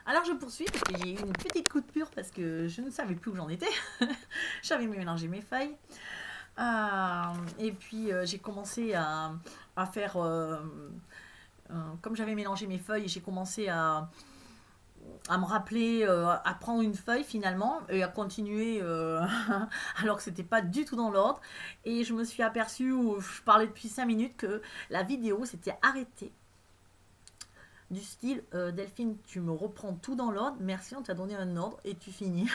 Alors je poursuis parce que j'ai eu une petite coupure parce que je ne savais plus où j'en étais. J'avais mélangé mes feuilles. Et puis j'ai commencé à faire... comme j'avais mélangé mes feuilles, j'ai commencé à me rappeler, à prendre une feuille finalement et à continuer alors que c'était pas du tout dans l'ordre. Et je me suis aperçue, où je parlais depuis 5 minutes, que la vidéo s'était arrêtée. Du style, Delphine, tu me reprends tout dans l'ordre, merci, on t'a donné un ordre et tu finis.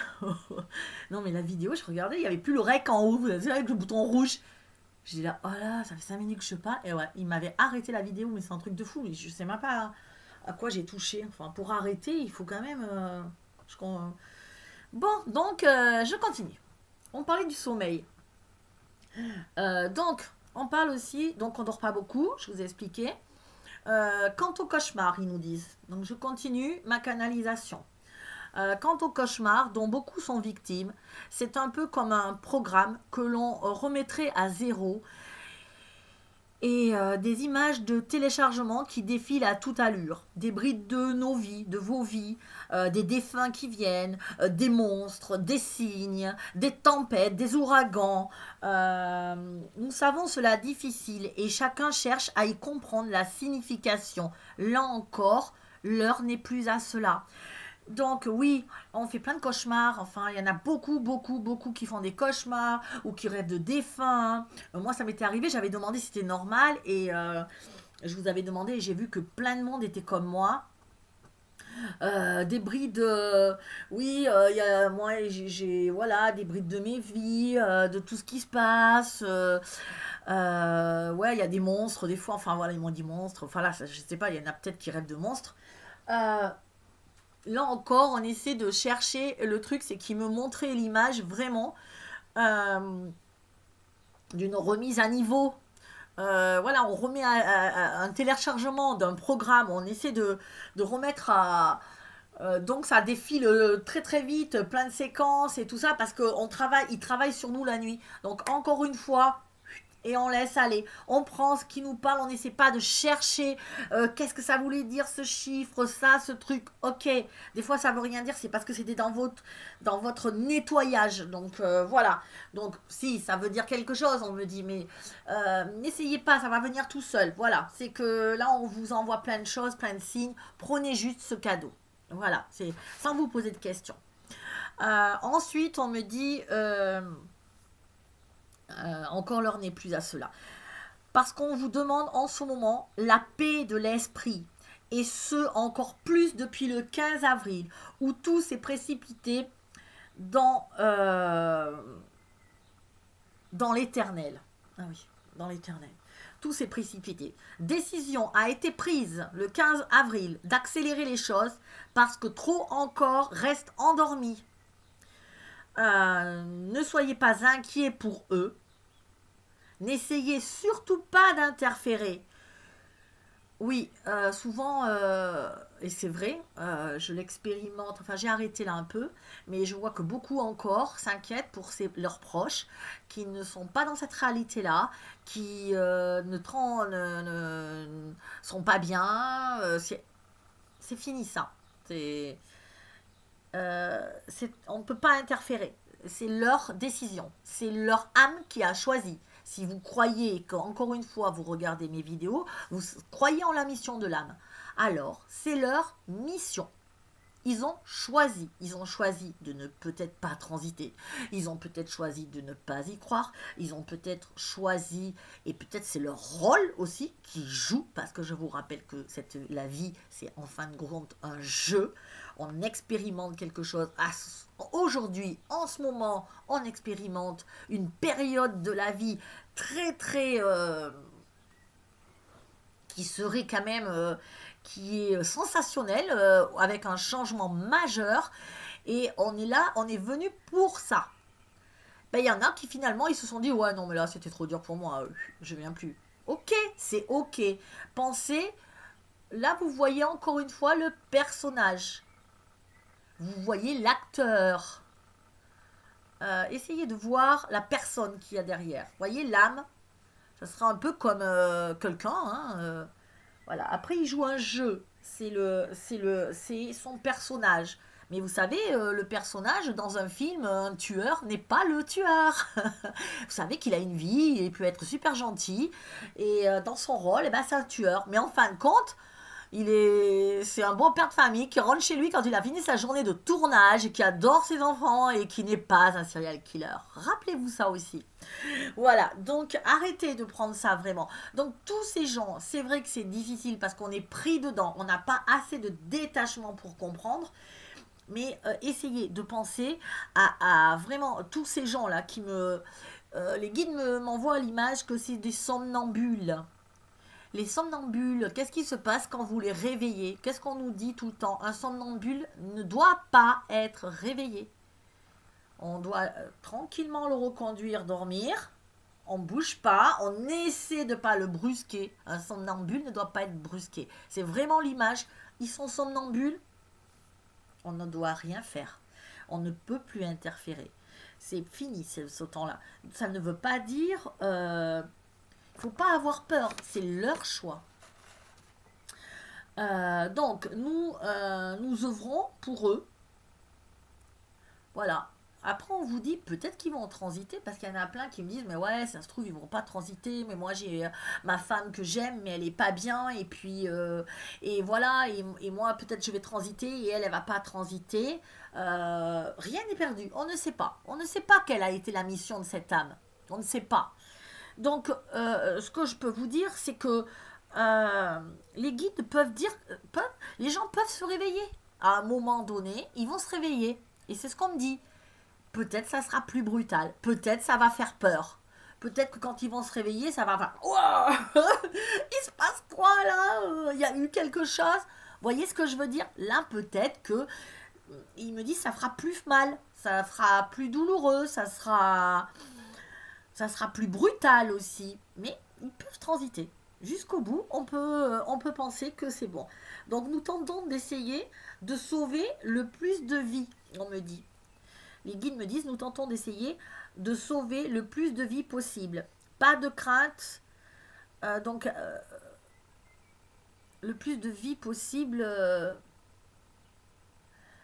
Non, mais la vidéo, je regardais, il n'y avait plus le rec en haut, vous savez, avec le bouton rouge. Je dis là, oh là, ça fait 5 minutes que je parle, et ouais, il m'avait arrêté la vidéo, mais c'est un truc de fou, je sais même pas à quoi j'ai touché. Enfin, pour arrêter, il faut quand même. Bon, donc, je continue. On parlait du sommeil. Donc, on parle aussi, donc on dort pas beaucoup, je vous ai expliqué. Quant au cauchemar, ils nous disent. Donc je continue ma canalisation. Quant au cauchemar, dont beaucoup sont victimes, c'est un peu comme un programme que l'on remettrait à zéro et des images de téléchargement qui défilent à toute allure, des brides de nos vies, de vos vies, des défunts qui viennent, des monstres, des cygnes, des tempêtes, des ouragans. Nous savons cela difficile et chacun cherche à y comprendre la signification. Là encore, l'heure n'est plus à cela. Donc oui, on fait plein de cauchemars. Enfin, il y en a beaucoup, beaucoup, beaucoup qui font des cauchemars ou qui rêvent de défunts. Moi, ça m'était arrivé, j'avais demandé si c'était normal et je vous avais demandé et j'ai vu que plein de monde était comme moi. Des brides, oui, il y a, moi, voilà, des brides de mes vies, de tout ce qui se passe. Ouais, il y a des monstres, des fois, enfin voilà, ils m'ont dit monstres. Enfin là, je sais pas, il y en a peut-être qui rêvent de monstres. Euh, Là encore, on essaie de chercher. Le truc, c'est qu'il me montrait l'image vraiment euh, d'une remise à niveau. Voilà, on remet un téléchargement d'un programme. On essaie de remettre à. Donc ça défile très très vite, plein de séquences et tout ça parce qu'on travaille, ils travaillent sur nous la nuit. Donc encore une fois, et on laisse aller. On prend ce qui nous parle, on n'essaie pas de chercher qu'est-ce que ça voulait dire ce chiffre, ça, ce truc. Ok, des fois ça veut rien dire, c'est parce que c'était dans votre nettoyage. Donc voilà. Donc si ça veut dire quelque chose, on me dit, mais n'essayez pas, ça va venir tout seul. Voilà, c'est que là on vous envoie plein de choses, plein de signes. Prenez juste ce cadeau. Voilà, c'est sans vous poser de questions. Ensuite, on me dit. Encore l'heure n'est plus à cela. Parce qu'on vous demande en ce moment la paix de l'esprit. Et ce, encore plus depuis le 15 avril, où tout s'est précipité dans, dans l'éternel. Ah oui, dans l'éternel. Tout s'est précipité. Décision a été prise le 15 avril d'accélérer les choses parce que trop encore reste endormi. Ne soyez pas inquiets pour eux. N'essayez surtout pas d'interférer. Oui, souvent, et c'est vrai, je l'expérimente, enfin j'ai arrêté là un peu, mais je vois que beaucoup encore s'inquiètent pour leurs proches qui ne sont pas dans cette réalité-là, qui ne sont pas bien. C'est fini ça. On ne peut pas interférer. C'est leur décision. C'est leur âme qui a choisi. Si vous croyez qu'encore une fois vous regardez mes vidéos, vous croyez en la mission de l'âme. Alors, c'est leur mission. Ils ont choisi. Ils ont choisi de ne peut-être pas transiter. Ils ont peut-être choisi de ne pas y croire. Ils ont peut-être choisi, et peut-être c'est leur rôle aussi qui joue, parce que je vous rappelle que la vie, c'est en fin de compte un jeu. On expérimente quelque chose. Aujourd'hui, en ce moment, on expérimente une période de la vie très très qui serait quand même qui est sensationnelle avec un changement majeur et on est là, on est venu pour ça. Ben, il y en a qui finalement ils se sont dit ouais non mais là c'était trop dur pour moi, je viens plus. Ok, c'est ok. Pensez, là vous voyez encore une fois le personnage. Vous voyez l'acteur. Essayez de voir la personne qu'il y a derrière. Vous voyez l'âme. Ça sera un peu comme quelqu'un. Hein, voilà. Après, il joue un jeu. c'est son personnage. Mais vous savez, le personnage dans un film, un tueur n'est pas le tueur. Vous savez qu'il a une vie, il peut être super gentil, et dans son rôle, eh ben, c'est un tueur. Mais en fin de compte, c'est un bon père de famille qui rentre chez lui quand il a fini sa journée de tournage et qui adore ses enfants et qui n'est pas un serial killer. Rappelez-vous ça aussi. Voilà, donc arrêtez de prendre ça vraiment. Donc tous ces gens, c'est vrai que c'est difficile parce qu'on est pris dedans, on n'a pas assez de détachement pour comprendre, mais essayez de penser à vraiment tous ces gens-là qui me... les guides m'envoient l'image que c'est des somnambules. Les somnambules, qu'est-ce qui se passe quand vous les réveillez? Qu'est-ce qu'on nous dit tout le temps? Un somnambule ne doit pas être réveillé. On doit tranquillement le reconduire dormir. On ne bouge pas, on essaie de ne pas le brusquer. Un somnambule ne doit pas être brusqué. C'est vraiment l'image. Ils sont somnambules, on ne doit rien faire. On ne peut plus interférer. C'est fini ce temps-là. Ça ne veut pas dire... il ne faut pas avoir peur. C'est leur choix. Donc, nous œuvrons pour eux. Voilà. Après, on vous dit peut-être qu'ils vont transiter, parce qu'il y en a plein qui me disent, mais ouais, ça se trouve, ils vont pas transiter, mais moi j'ai ma femme que j'aime, mais elle est pas bien, et puis, et voilà, et moi peut-être je vais transiter, et elle va pas transiter. Rien n'est perdu, on ne sait pas. On ne sait pas quelle a été la mission de cette âme. On ne sait pas. Donc, ce que je peux vous dire, c'est que les guides peuvent dire, les gens peuvent se réveiller. À un moment donné, ils vont se réveiller. Et c'est ce qu'on me dit. Peut-être ça sera plus brutal. Peut-être ça va faire peur. Peut-être que quand ils vont se réveiller, ça va faire... Wow il se passe quoi là? Il y a eu quelque chose. Vous voyez ce que je veux dire? Là, peut-être que... Il me dit ça fera plus mal. Ça fera plus douloureux. Ça sera plus brutal aussi. Mais ils peuvent transiter. Jusqu'au bout, on peut penser que c'est bon. Donc nous tentons d'essayer de sauver le plus de vies, on me dit. Les guides me disent, nous tentons d'essayer de sauver le plus de vies possible. Pas de crainte. Donc, le plus de vies possible,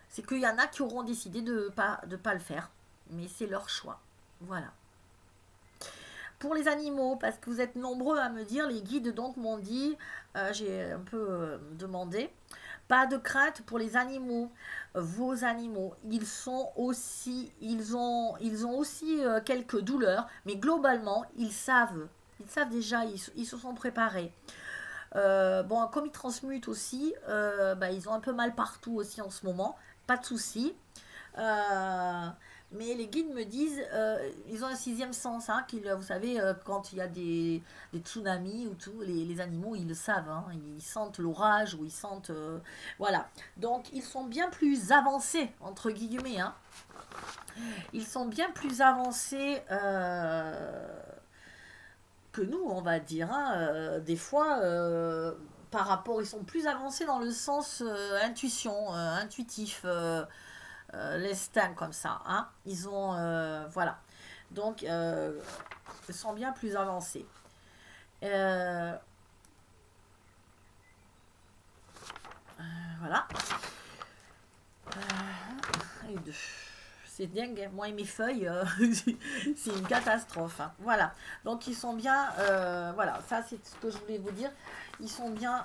c'est qu'il y en a qui auront décidé de pas le faire. Mais c'est leur choix. Voilà. Pour les animaux, parce que vous êtes nombreux à me dire, les guides donc m'ont dit, j'ai un peu demandé, pas de crainte pour les animaux, vos animaux. Ils ont aussi quelques douleurs, mais globalement, ils savent déjà, ils se sont préparés. Bon, comme ils transmutent aussi, ils ont un peu mal partout aussi en ce moment, pas de souci. Mais les guides me disent, ils ont un sixième sens, hein, vous savez, quand il y a des tsunamis ou tout, les animaux, ils le savent, hein, ils sentent l'orage ou ils sentent... voilà. Donc, ils sont bien plus avancés, entre guillemets. Hein. Ils sont bien plus avancés que nous, on va dire. Hein. Des fois, par rapport, ils sont plus avancés dans le sens intuition, intuitif. L'instinct comme ça. Hein. Ils ont... voilà. Donc, ils sont bien plus avancés. Voilà. C'est dingue, hein. Moi et mes feuilles, c'est une catastrophe. Hein. Voilà. Donc, ils sont bien... voilà, ça, c'est ce que je voulais vous dire. Ils sont bien,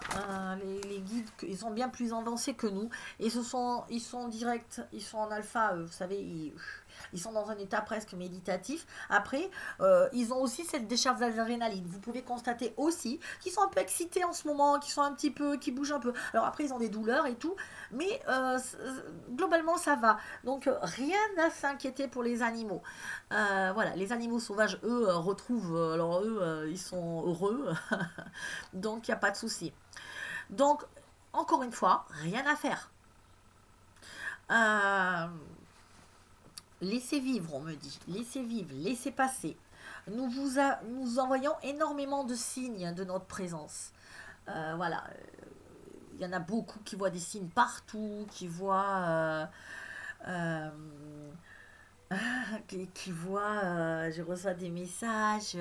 les guides, ils sont bien plus avancés que nous. Et ils sont directs, ils sont en alpha, vous savez, ils sont dans un état presque méditatif. Après, ils ont aussi cette décharge d'adrénaline. Vous pouvez constater aussi qu'ils sont un peu excités en ce moment, qu'ils sont un petit peu, qu'ils bougent un peu. Alors après, ils ont des douleurs et tout, mais globalement, ça va. Donc, rien à s'inquiéter pour les animaux. Voilà, les animaux sauvages, eux, retrouvent, alors eux, ils sont heureux. Donc, il n'y a pas de souci. Donc, encore une fois, rien à faire. Laissez vivre, on me dit. Laissez vivre, laissez passer. Nous envoyons énormément de signes de notre présence. Voilà. Il y en a beaucoup qui voient des signes partout, qui voient... qui voient, je reçois des messages,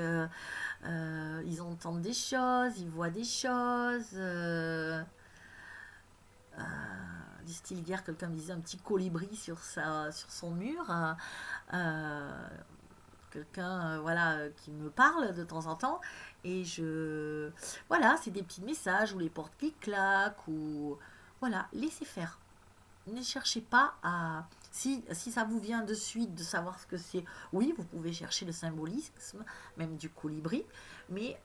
ils entendent des choses, ils voient des choses. du style hier, quelqu'un me disait un petit colibri sur son mur. Quelqu'un voilà, qui me parle de temps en temps. Et voilà, c'est des petits messages ou les portes qui claquent ou... Voilà, laissez faire. Ne cherchez pas à... Si ça vous vient de suite de savoir ce que c'est, oui, vous pouvez chercher le symbolisme, même du colibri, mais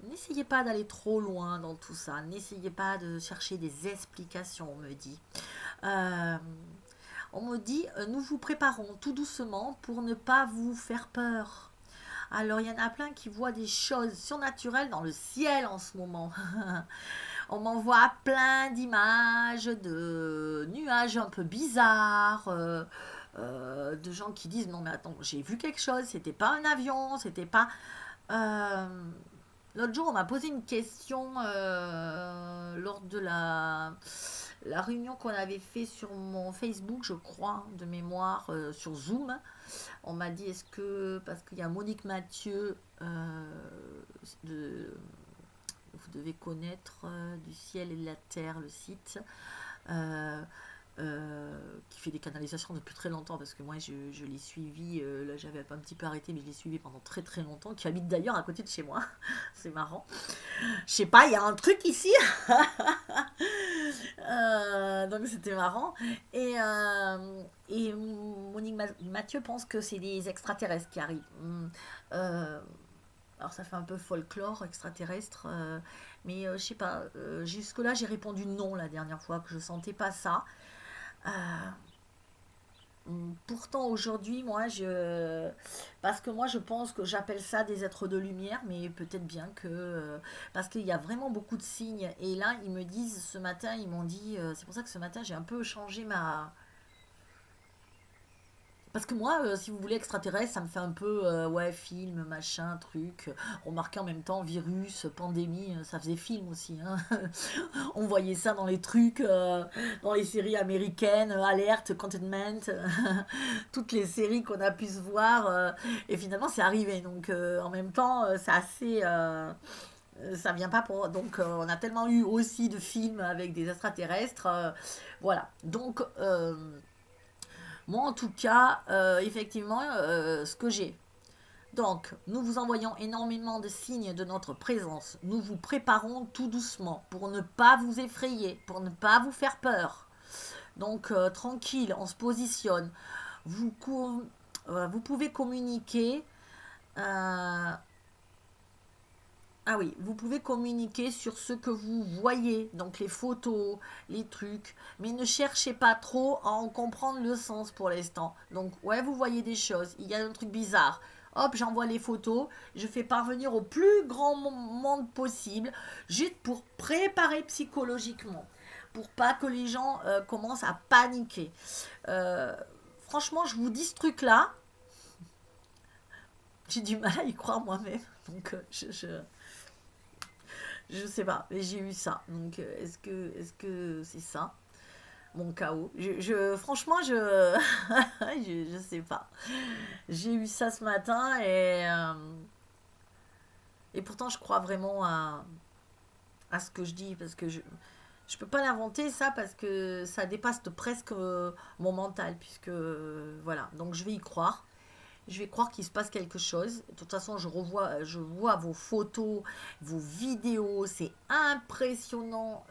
n'essayez pas d'aller trop loin dans tout ça. N'essayez pas de chercher des explications, on me dit. Euh, on me dit, nous vous préparons tout doucement pour ne pas vous faire peur. Alors, il y en a plein qui voient des choses surnaturelles dans le ciel en ce moment. On m'envoie plein d'images de nuages un peu bizarres, de gens qui disent non mais attends, j'ai vu quelque chose, c'était pas un avion, c'était pas... Euh, L'autre jour, on m'a posé une question lors de la réunion qu'on avait fait sur mon Facebook, je crois, de mémoire, sur Zoom. On m'a dit, est-ce que, parce qu'il y a Monique Mathieu, vous devez connaître Du ciel et de la terre, le site, euh, qui fait des canalisations depuis très longtemps, parce que moi je l'ai suivi, là j'avais un petit peu arrêté, mais je l'ai suivi pendant très très longtemps, qui habite d'ailleurs à côté de chez moi. C'est marrant. Je sais pas, il y a un truc ici. Donc c'était marrant. Et Monique Mathieu pense que c'est des extraterrestres qui arrivent. Alors ça fait un peu folklore extraterrestre, mais je sais pas, jusque-là j'ai répondu non la dernière fois, que je sentais pas ça. Euh, Pourtant aujourd'hui, parce que moi je pense que j'appelle ça des êtres de lumière, mais peut-être bien que... parce qu'il y a vraiment beaucoup de signes. Et là, ils me disent, ce matin, ils m'ont dit, c'est pour ça que ce matin j'ai un peu changé ma... Parce que moi, si vous voulez, extraterrestre, ça me fait un peu, ouais, film, machin, truc. Remarquez en même temps, virus, pandémie, ça faisait film aussi, hein. On voyait ça dans les trucs, dans les séries américaines, Alerte, Containment, toutes les séries qu'on a pu se voir. Et finalement, c'est arrivé. Donc, en même temps, c'est assez... ça vient pas pour... Donc, on a tellement eu aussi de films avec des extraterrestres. Voilà. Donc... moi, en tout cas, effectivement, ce que j'ai. Donc, nous vous envoyons énormément de signes de notre présence. Nous vous préparons tout doucement pour ne pas vous effrayer, pour ne pas vous faire peur. Donc, tranquille, on se positionne. Vous pouvez communiquer. euh, ah oui, vous pouvez communiquer sur ce que vous voyez, donc les photos, les trucs, mais ne cherchez pas trop à en comprendre le sens pour l'instant. Donc, ouais, vous voyez des choses, il y a un truc bizarre. Hop, j'envoie les photos, je fais parvenir au plus grand monde possible, juste pour préparer psychologiquement, pour pas que les gens commencent à paniquer. Euh, Franchement, je vous dis ce truc-là, j'ai du mal à y croire moi-même, donc je sais pas, mais j'ai eu ça. Donc, est-ce que c'est ça, mon chaos? Franchement, je sais pas. J'ai eu ça ce matin et pourtant, je crois vraiment à ce que je dis parce que je peux pas l'inventer ça parce que ça dépasse presque mon mental puisque voilà. Donc, je vais y croire. Je vais croire qu'il se passe quelque chose. De toute façon, je vois vos photos, vos vidéos, c'est impressionnant.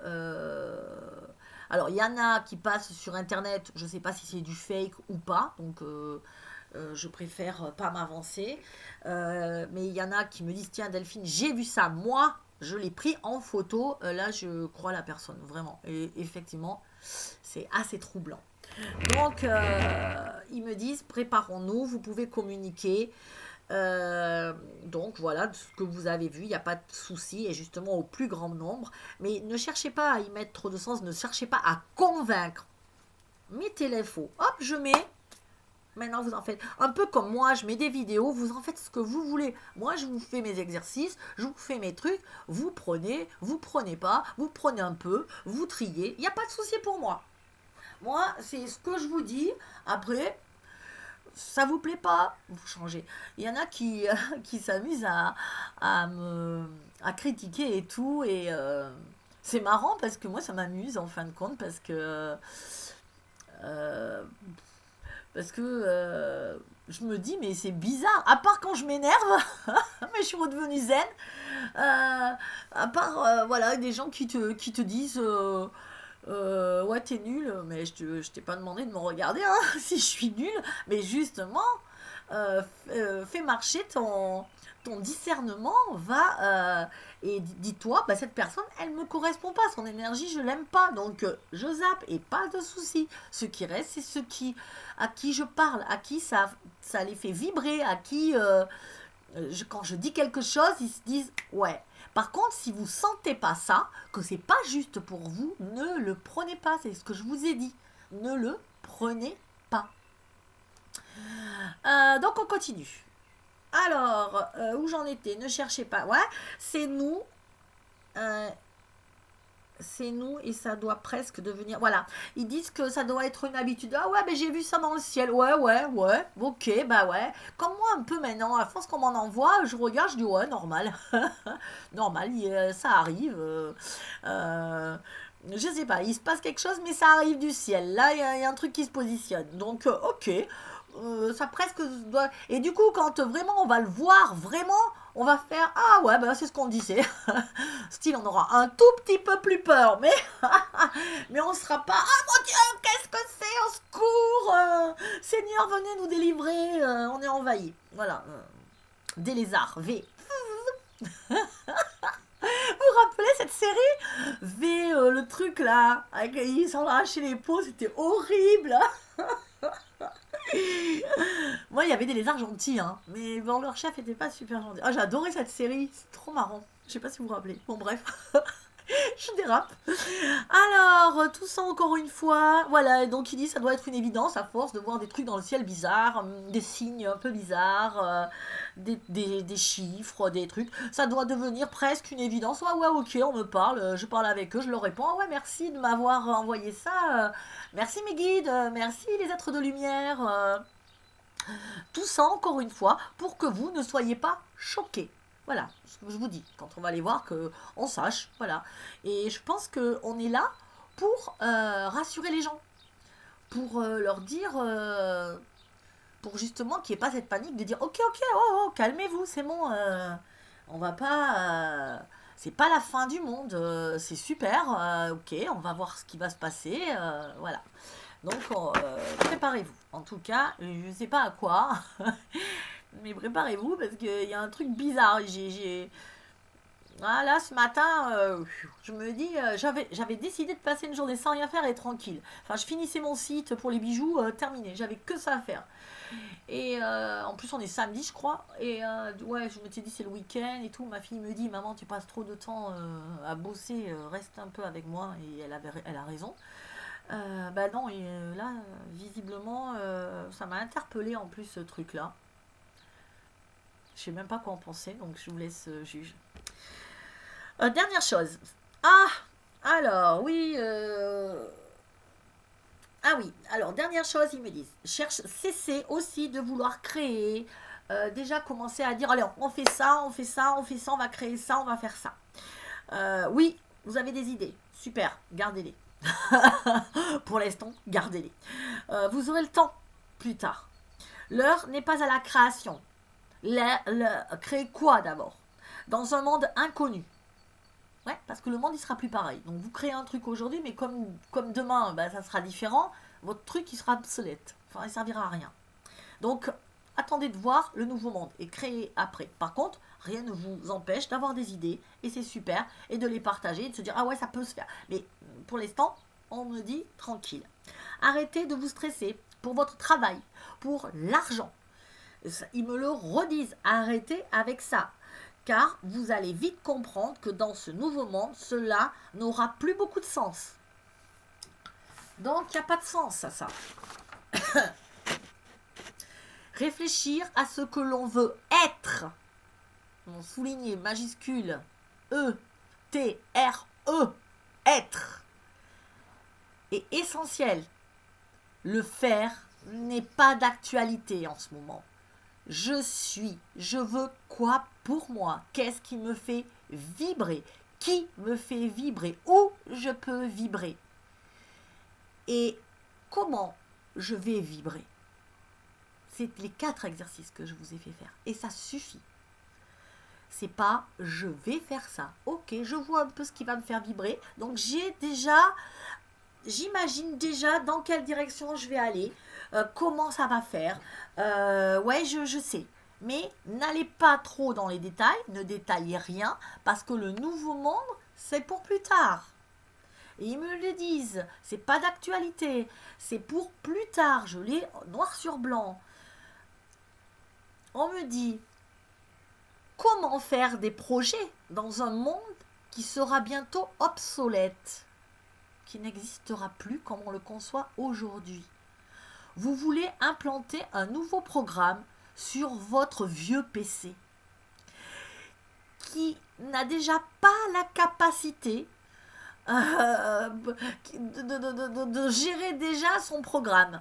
Alors, il y en a qui passent sur Internet, je ne sais pas si c'est du fake ou pas, donc je préfère pas m'avancer. Mais il y en a qui me disent, tiens Delphine, j'ai vu ça, moi, je l'ai pris en photo. Là, je crois la personne, vraiment. Et effectivement, c'est assez troublant. Donc, ils me disent, préparons-nous, vous pouvez communiquer. Donc, voilà, ce que vous avez vu, il n'y a pas de souci, et justement au plus grand nombre. Mais ne cherchez pas à y mettre trop de sens, ne cherchez pas à convaincre. Mettez les faux. Hop, je mets. Maintenant, vous en faites un peu comme moi, je mets des vidéos, vous en faites ce que vous voulez. Moi, je vous fais mes exercices, je vous fais mes trucs, vous prenez pas, vous prenez un peu, vous triez. Il n'y a pas de souci pour moi. Moi, c'est ce que je vous dis. Après, ça vous plaît pas, vous changez. Il y en a qui s'amusent à critiquer et tout. C'est marrant parce que moi, ça m'amuse en fin de compte euh, parce que je me dis, mais c'est bizarre. À part quand je m'énerve, mais je suis redevenue zen. À part, voilà, des gens qui te disent, ouais, t'es nul, mais je t'ai pas demandé de me regarder hein, si je suis nul. Mais justement, fais marcher ton discernement, va et dis-toi, bah, cette personne, elle me correspond pas, son énergie, je l'aime pas, donc je zappe et pas de souci. Ce qui reste, c'est à qui je parle, à qui ça les fait vibrer, à qui quand je dis quelque chose, ils se disent ouais. Par contre, si vous sentez pas ça, que c'est pas juste pour vous, ne le prenez pas. C'est ce que je vous ai dit. Ne le prenez pas. Donc on continue. Alors, où j'en étais? Ne cherchez pas. Ouais, c'est nous. euh, c'est nous et ça doit presque devenir. Voilà. Ils disent que ça doit être une habitude. Ah ouais, mais j'ai vu ça dans le ciel. Ouais, ouais, ouais. Ok, bah ouais. Comme moi un peu maintenant, à force qu'on m'en envoie, je regarde, je dis ouais, normal. Normal, ça arrive. Je sais pas, il se passe quelque chose, mais ça arrive du ciel. Là, il y a un truc qui se positionne. Donc, ok. Ça presque doit. Et du coup, quand vraiment on va le voir, vraiment, on va faire ah ouais, bah c'est ce qu'on disait. Style, on aura un tout petit peu plus peur, mais mais on sera pas ah mon Dieu, qu'est-ce que c'est, au secours, Seigneur, venez nous délivrer, on est envahi. Voilà, des lézards, V. Vous vous rappelez cette série V, le truc là, avec ils s'en arrachaient les peaux, c'était horrible. Moi, il y avait des lézards gentils, hein, mais bon, leur chef était pas super gentil. Ah, j'ai adoré cette série, c'est trop marrant. Je sais pas si vous vous rappelez. Bon, bref, je dérape. Alors, tout ça encore une fois. Voilà, donc il dit ça doit être une évidence à force de voir des trucs dans le ciel bizarres, des signes un peu bizarres, des chiffres, des trucs. Ça doit devenir presque une évidence. Ouais, ouais, ok, on me parle, je parle avec eux, je leur réponds. Ah ouais, merci de m'avoir envoyé ça. Merci mes guides, merci les êtres de lumière. Tout ça, encore une fois, pour que vous ne soyez pas choqués. Voilà, ce que je vous dis, quand on va les voir, qu'on sache, voilà. Et je pense qu'on est là pour rassurer les gens, pour leur dire, pour justement qu'il n'y ait pas cette panique de dire, ok, ok, oh, oh, calmez-vous, c'est bon, on va pas... c'est pas la fin du monde, c'est super, ok, on va voir ce qui va se passer, voilà. Donc, préparez-vous. En tout cas, je ne sais pas à quoi, mais préparez-vous parce qu'il y a un truc bizarre. Voilà, ce matin, je me dis, j'avais décidé de passer une journée sans rien faire et tranquille. Enfin, je finissais mon site pour les bijoux, terminé. J'avais que ça à faire. Et en plus, on est samedi, je crois. Et ouais, je me suis dit, c'est le week-end et tout. Ma fille me dit, maman, tu passes trop de temps à bosser, reste un peu avec moi. Et elle a raison. Bah non, et là, visiblement, ça m'a interpellé en plus ce truc-là. Je sais même pas quoi en penser, donc je vous laisse juge. Dernière chose. Ah, alors, oui. Ah oui, alors, dernière chose, ils me disent. Cherche, cessez aussi de vouloir créer. Déjà, commencer à dire, allez, on fait ça, on fait ça, on fait ça, on va créer ça, on va faire ça. Oui, vous avez des idées. Super, gardez-les. Pour l'instant, gardez-les. Vous aurez le temps plus tard. L'heure n'est pas à la création. Créer quoi d'abord? Dans un monde inconnu. Ouais, parce que le monde il sera plus pareil. Donc vous créez un truc aujourd'hui, mais comme demain, bah, ça sera différent. Votre truc il sera obsolète. Enfin, il servira à rien. Donc attendez de voir le nouveau monde et créer après. Par contre, rien ne vous empêche d'avoir des idées et c'est super et de les partager et de se dire ah ouais ça peut se faire. Mais pour l'instant, on me dit tranquille. Arrêtez de vous stresser pour votre travail, pour l'argent. Ils me le redisent, arrêtez avec ça. Car vous allez vite comprendre que dans ce nouveau monde, cela n'aura plus beaucoup de sens. Donc, il n'y a pas de sens à ça. Réfléchir à ce que l'on veut être. On souligne majuscule E-T-R-E. Être. Est essentiel. Le faire n'est pas d'actualité en ce moment. Je veux quoi pour moi? Qu'est-ce qui me fait vibrer? qui me fait vibrer, où je peux vibrer et comment je vais vibrer. C'est les 4 exercices que je vous ai fait faire et ça suffit. C'est pas je vais faire ça. Ok, je vois un peu ce qui va me faire vibrer. Donc j'imagine déjà dans quelle direction je vais aller, comment ça va faire. Ouais, je sais. Mais n'allez pas trop dans les détails, ne détaillez rien, parce que le nouveau monde, c'est pour plus tard. Et ils me le disent, c'est pas d'actualité, c'est pour plus tard, je l'ai noir sur blanc. On me dit, comment faire des projets dans un monde qui sera bientôt obsolète, qui n'existera plus comme on le conçoit aujourd'hui. Vous voulez implanter un nouveau programme sur votre vieux PC qui n'a déjà pas la capacité de gérer déjà son programme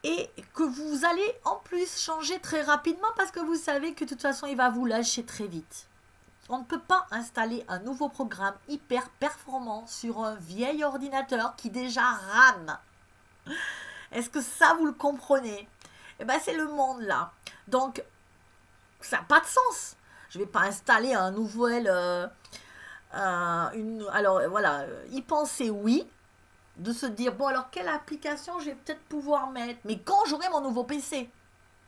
et que vous allez en plus changer très rapidement parce que vous savez que de toute façon il va vous lâcher très vite. On ne peut pas installer un nouveau programme hyper performant sur un vieil ordinateur qui déjà rame. Est-ce que ça vous le comprenez? Eh bien c'est le monde là. Donc ça n'a pas de sens. Je ne vais pas installer un nouvel... alors voilà, y penser oui, de se dire bon alors quelle application je vais peut-être pouvoir mettre, mais quand j'aurai mon nouveau PC,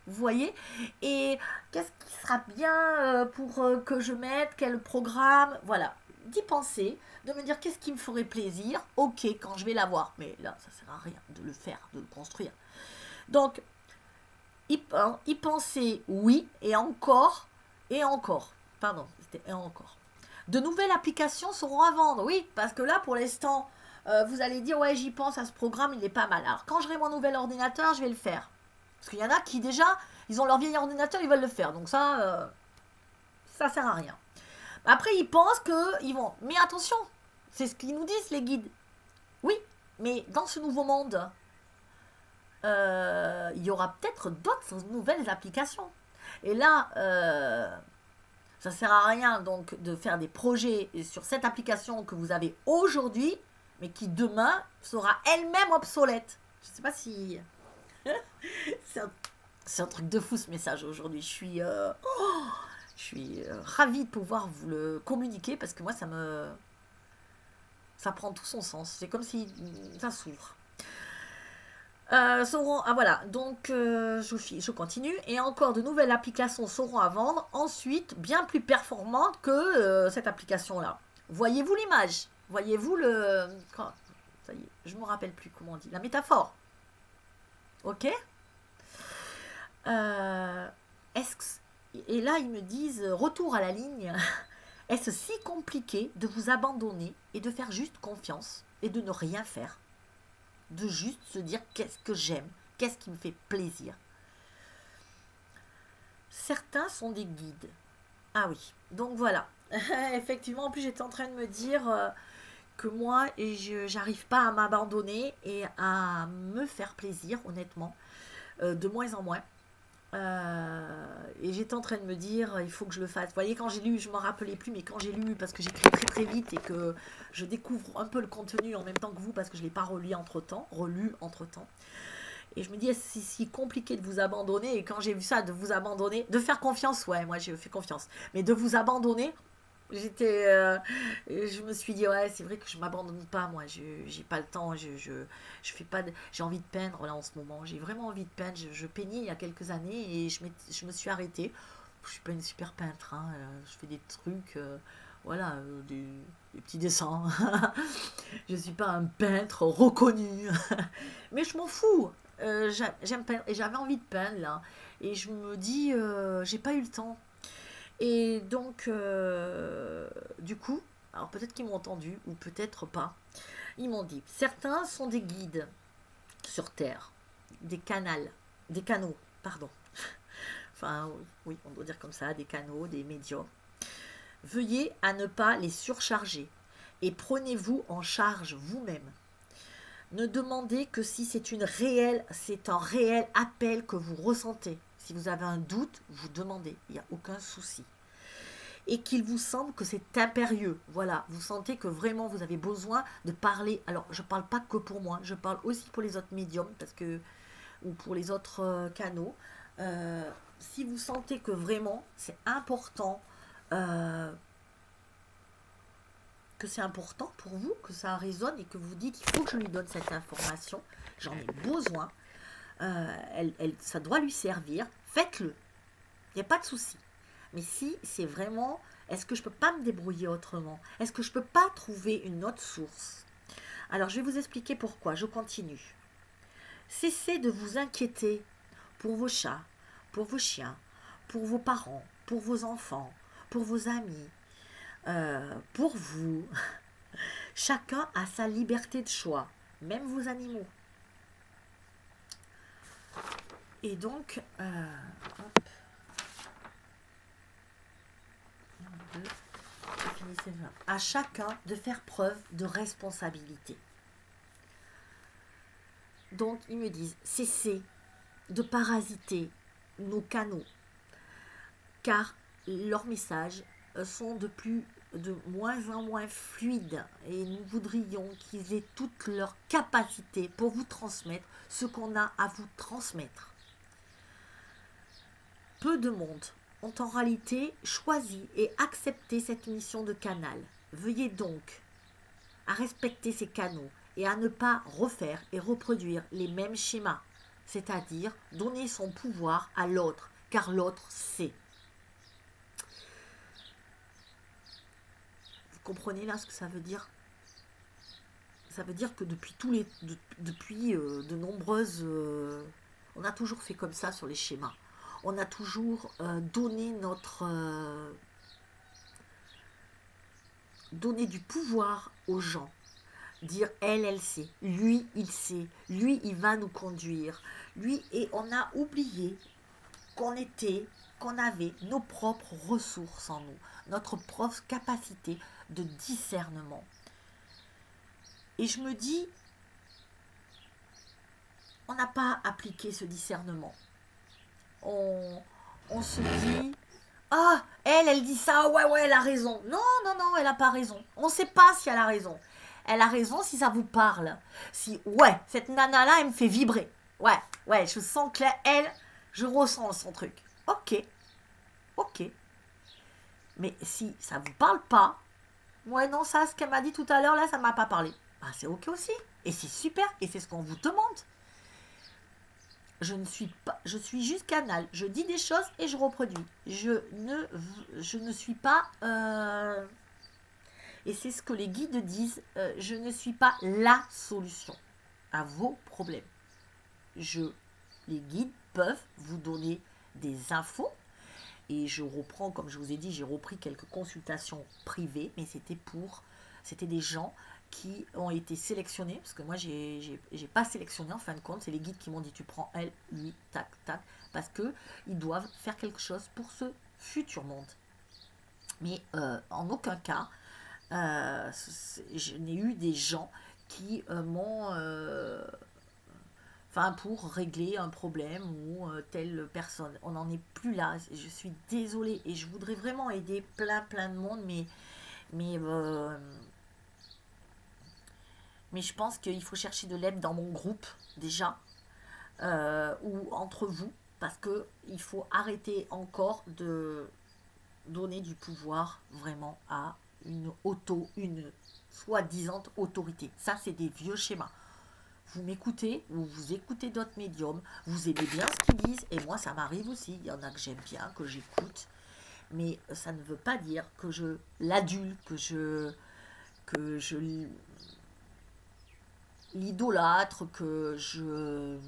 vous voyez, et qu'est-ce qui sera bien pour que je mette, quel programme, voilà, d'y penser, de me dire qu'est-ce qui me ferait plaisir, ok quand je vais l'avoir, mais là ça sert à rien de le faire, de le construire. Donc y penser oui, et encore, pardon, c'était et encore. De nouvelles applications seront à vendre, oui, parce que là, pour l'instant, vous allez dire, ouais, j'y pense à ce programme, il est pas mal. Alors, quand j'aurai mon nouvel ordinateur, je vais le faire. Parce qu'il y en a qui, déjà, ils ont leur vieil ordinateur, ils veulent le faire. Donc ça, ça sert à rien. Après, ils pensent qu'ils vont... Mais attention, c'est ce qu'ils nous disent, les guides. Oui, mais dans ce nouveau monde, il y aura peut-être d'autres nouvelles applications. Et là... ça ne sert à rien donc de faire des projets sur cette application que vous avez aujourd'hui, mais qui demain sera elle-même obsolète. Je ne sais pas si... c'est un truc de fou ce message aujourd'hui. Je suis ravie de pouvoir vous le communiquer parce que moi ça prend tout son sens. C'est comme si ça s'ouvre. Voilà, donc je continue. Et encore de nouvelles applications seront à vendre. Ensuite, bien plus performantes que cette application-là. Voyez-vous l'image? Voyez-vous le... Ça y est, je ne me rappelle plus comment on dit. La métaphore. Ok. Et là, ils me disent, retour à la ligne. Est-ce si compliqué de vous abandonner et de faire juste confiance et de ne rien faire? De juste se dire qu'est-ce que j'aime, qu'est-ce qui me fait plaisir. Certains sont des guides. Ah oui, donc voilà. Effectivement, en plus j'étais en train de me dire que moi, j'arrive pas à m'abandonner et à me faire plaisir, honnêtement, de moins en moins. Et j'étais en train de me dire il faut que je le fasse. Vous voyez, quand j'ai lu, je ne me rappelais plus, mais quand j'ai lu, parce que j'écris très très vite et que je découvre un peu le contenu en même temps que vous, parce que je ne l'ai pas relu entre temps, et je me dis c'est si compliqué de vous abandonner. Et quand j'ai vu ça, de vous abandonner, de faire confiance, ouais, moi j'ai fait confiance, mais de vous abandonner, je me suis dit ouais, c'est vrai que je m'abandonne pas, moi j'ai pas le temps, je fais pas j'ai envie de peindre là en ce moment, j'ai vraiment envie de peindre, je peignais il y a quelques années et je me suis arrêtée. Je suis pas une super peintre, hein, je fais des trucs voilà, des petits dessins. Je suis pas un peintre reconnu mais je m'en fous. J'aime peindre et j'avais envie de peindre là et je me dis j'ai pas eu le temps. Et donc, du coup, alors peut-être qu'ils m'ont entendu ou peut-être pas, ils m'ont dit, certains sont des guides sur Terre, des canaux, pardon. Enfin, oui, on doit dire comme ça, des canaux, des médiums. Veuillez à ne pas les surcharger et prenez-vous en charge vous-même. Ne demandez que si c'est un réel appel que vous ressentez. Si vous avez un doute, vous demandez, il n'y a aucun souci. et qu'il vous semble que c'est impérieux. Voilà, vous sentez que vraiment vous avez besoin de parler. Alors, je ne parle pas que pour moi, je parle aussi pour les autres médiums, parce que, ou pour les autres canaux. Si vous sentez que vraiment c'est important, euh, que c'est important pour vous, que ça résonne et que vous dites il faut que je lui donne cette information, j'en ai besoin, ça doit lui servir, faites-le, il n'y a pas de souci. Mais si c'est vraiment, est-ce que je ne peux pas me débrouiller autrement? Est-ce que je ne peux pas trouver une autre source? Alors je vais vous expliquer pourquoi, je continue. Cessez de vous inquiéter pour vos chats, pour vos chiens, pour vos parents, pour vos enfants, pour vos amis, pour vous. Chacun a sa liberté de choix, même vos animaux. Et donc, hop, à chacun de faire preuve de responsabilité. Donc, ils me disent, cessez de parasiter nos canaux, car leurs messages sont de moins en moins fluides, et nous voudrions qu'ils aient toutes leurs capacités pour vous transmettre ce qu'on a à vous transmettre. Peu de monde ont en réalité choisi et accepté cette mission de canal. Veuillez donc à respecter ces canaux et à ne pas refaire et reproduire les mêmes schémas, c'est-à-dire donner son pouvoir à l'autre, car l'autre sait. Vous comprenez là ce que ça veut dire? Ça veut dire que depuis de nombreuses... on a toujours fait comme ça sur les schémas. On a toujours donné donner du pouvoir aux gens. Dire elle sait, lui il sait, lui il va nous conduire, lui, et on a oublié qu'on avait nos propres ressources en nous, notre propre capacité de discernement. Et je me dis, on n'a pas appliqué ce discernement. On se dit, ah, elle dit ça, ouais, elle a raison. Non, elle n'a pas raison. On ne sait pas si elle a raison. Elle a raison si ça vous parle. Si, ouais, cette nana-là, elle me fait vibrer. Ouais, je sens que là, je ressens son truc. Ok. Mais si ça vous parle pas, ouais, non, ça, ce qu'elle m'a dit tout à l'heure, là, ça m'a pas parlé. Bah, c'est ok aussi. Et c'est super. Et c'est ce qu'on vous demande. Je suis juste canal. Je dis des choses et je reproduis. Je ne suis pas... et c'est ce que les guides disent, je ne suis pas la solution à vos problèmes. Les guides peuvent vous donner des infos. Et je reprends, comme je vous ai dit, j'ai repris quelques consultations privées, mais c'était des gens qui ont été sélectionnés, parce que moi j'ai pas sélectionné en fin de compte, c'est les guides qui m'ont dit tu prends elle, lui, tac, parce que ils doivent faire quelque chose pour ce futur monde. Mais en aucun cas, je n'ai eu des gens qui m'ont, pour régler un problème ou telle personne. On n'en est plus là, je suis désolée, et je voudrais vraiment aider plein de monde, mais je pense qu'il faut chercher de l'aide dans mon groupe, déjà, ou entre vous, parce qu'il faut arrêter encore de donner du pouvoir vraiment à une soi-disant autorité. Ça, c'est des vieux schémas. Vous m'écoutez, ou vous écoutez d'autres médiums, vous aimez bien ce qu'ils disent, et moi, ça m'arrive aussi. Il y en a que j'aime bien, que j'écoute, mais ça ne veut pas dire que je l'adule, que je l'idolâtre, que je...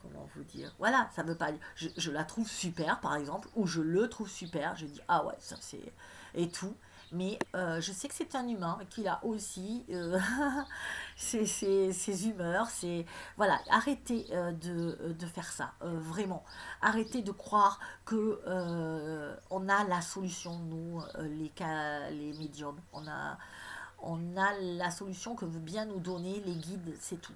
Comment vous dire? Voilà, ça veut pas dire... Je la trouve super, par exemple, ou je le trouve super, je dis, ah ouais, ça c'est... et tout. Mais je sais que c'est un humain, qu'il a aussi ses humeurs, voilà, arrêtez de faire ça, vraiment. Arrêtez de croire que on a la solution, nous, les médiums. On a la solution que veut bien nous donner les guides, c'est tout.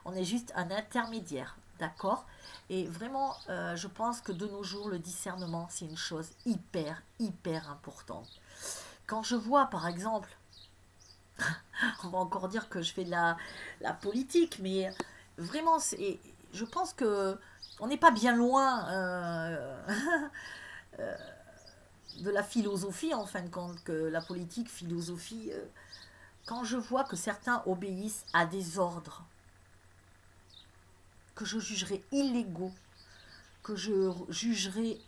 On est juste un intermédiaire. d'accord? Et vraiment, je pense que de nos jours, le discernement, c'est une chose hyper, hyper importante. Quand je vois, par exemple, on va encore dire que je fais de la politique, mais vraiment, je pense que on n'est pas bien loin de la philosophie, en fin de compte, que la politique, philosophie. Quand je vois que certains obéissent à des ordres que je jugerais illégaux, que je jugerais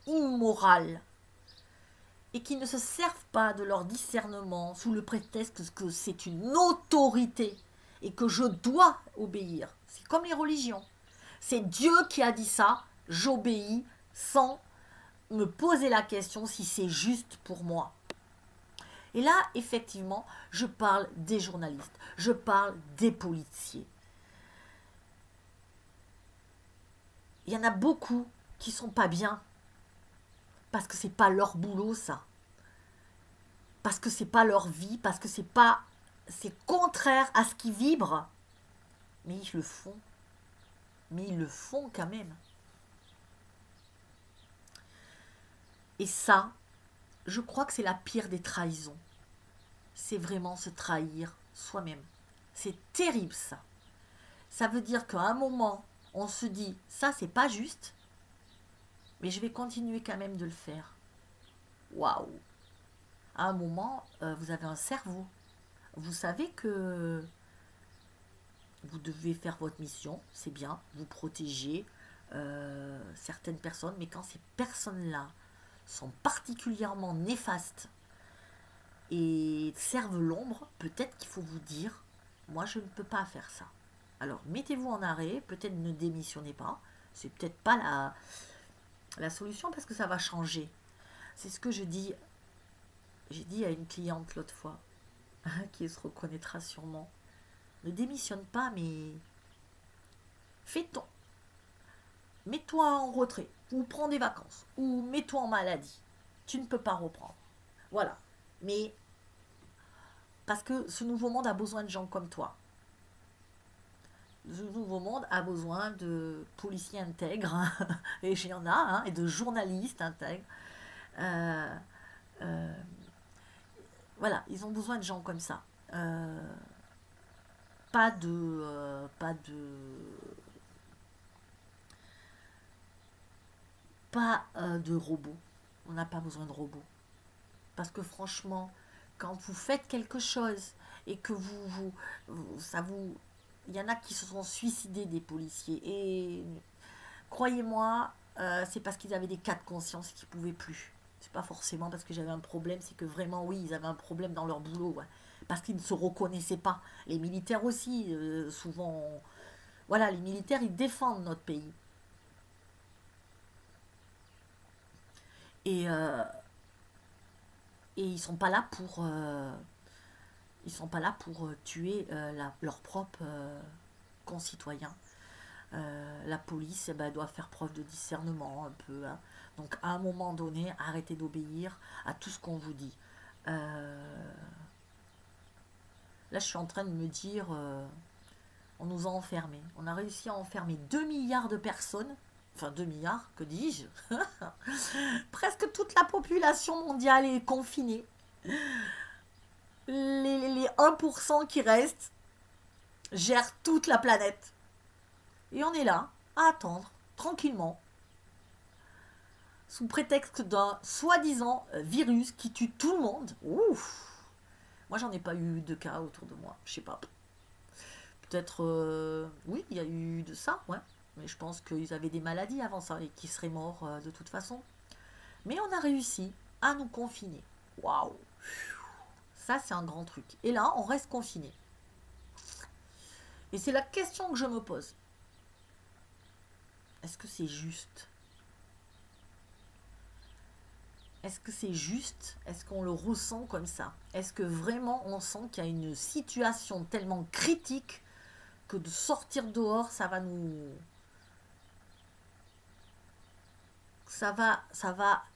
immoral, et qui ne se servent pas de leur discernement sous le prétexte que c'est une autorité et que je dois obéir. C'est comme les religions. C'est Dieu qui a dit ça, j'obéis sans me poser la question si c'est juste pour moi. Et là, effectivement, je parle des journalistes, je parle des policiers. Il y en a beaucoup qui sont pas bien parce que c'est pas leur boulot, ça. Parce que c'est pas leur vie, parce que c'est contraire à ce qui vibre. Mais ils le font. Mais ils le font quand même. Et ça, je crois que c'est la pire des trahisons. C'est vraiment se trahir soi-même. C'est terrible, ça. Ça veut dire qu'à un moment, on se dit, ça c'est pas juste, mais je vais continuer quand même de le faire. Waouh! À un moment, vous avez un cerveau. Vous savez que vous devez faire votre mission, c'est bien, vous protéger certaines personnes, mais quand ces personnes-là sont particulièrement néfastes et servent l'ombre, peut-être qu'il faut vous dire, moi je ne peux pas faire ça. Alors mettez-vous en arrêt, peut-être ne démissionnez pas, c'est peut-être pas la solution parce que ça va changer. C'est ce que j'ai dit à une cliente l'autre fois, qui se reconnaîtra sûrement. Ne démissionne pas, mais mets-toi en retrait, ou prends des vacances, ou mets-toi en maladie. Tu ne peux pas reprendre. Voilà. Mais parce que ce nouveau monde a besoin de gens comme toi. Ce nouveau monde a besoin de policiers intègres, et il y en a, hein, et de journalistes intègres. Euh, euh, voilà, ils ont besoin de gens comme ça. Pas de robots. On n'a pas besoin de robots. Parce que franchement, quand vous faites quelque chose et que il y en a qui se sont suicidés, des policiers. Et croyez-moi, c'est parce qu'ils avaient des cas de conscience et qu'ils ne pouvaient plus. C'est pas forcément parce que j'avais un problème, c'est que vraiment, oui, ils avaient un problème dans leur boulot. Ouais. Parce qu'ils ne se reconnaissaient pas. Les militaires aussi, souvent. Voilà, les militaires, ils défendent notre pays. Et, euh, et ils sont pas là pour tuer leurs propres concitoyens. La police, eh ben, doit faire preuve de discernement un peu, hein. Donc à un moment donné, arrêtez d'obéir à tout ce qu'on vous dit. Là, je suis en train de me dire, on nous a enfermés. On a réussi à enfermer 2 milliards de personnes. Enfin, 2 milliards, que dis-je? Presque toute la population mondiale est confinée. Les 1% qui restent gèrent toute la planète. Et on est là, à attendre, tranquillement, sous prétexte d'un soi-disant virus qui tue tout le monde. Ouf! Moi, j'en ai pas eu de cas autour de moi. Je sais pas. Peut-être, oui, il y a eu de ça, ouais. Mais je pense qu'ils avaient des maladies avant ça et qu'ils seraient morts de toute façon. Mais on a réussi à nous confiner. Waouh! Ça, c'est un grand truc. Et là, on reste confiné. Et c'est la question que je me pose. Est-ce que c'est juste? Est-ce que c'est juste? Est-ce qu'on le ressent comme ça? Est-ce que vraiment on sent qu'il y a une situation tellement critique que de sortir dehors, ça va